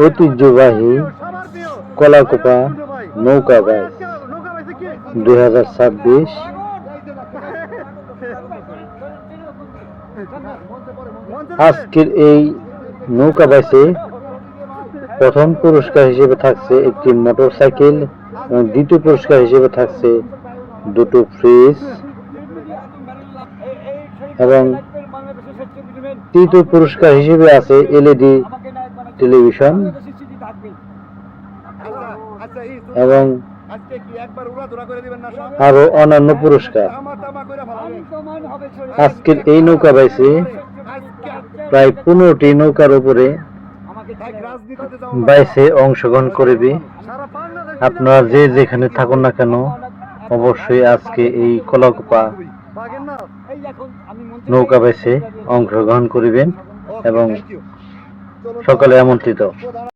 ঐতিহ্যবাহী কলাকোপা নৌকা বাইচ 2026। আজকের এই নৌকা বাইচে প্রথম পুরস্কার হিসেবে থাকছে একটি মোটরসাইকেল এবং দ্বিতীয় পুরস্কার হিসেবে থাকছে দুটো ফ্রিজ এবং তৃতীয় পুরস্কার হিসেবে আছে এলইডি টেলিভিশন এবং আরো অন্যান্য পুরস্কার। আজকের এই নৌকা বাইচে প্রায় 15টি নৌকার উপরে বাইচে অংশগ্রহণ করবে। আপনারা যে যেখানে থাকুন না কেন অবশ্যই আজকে এই কলাকোপা নৌকা বাইচে অংশগ্রহণ করিবেন এবং সকলে আমন্ত্রিত।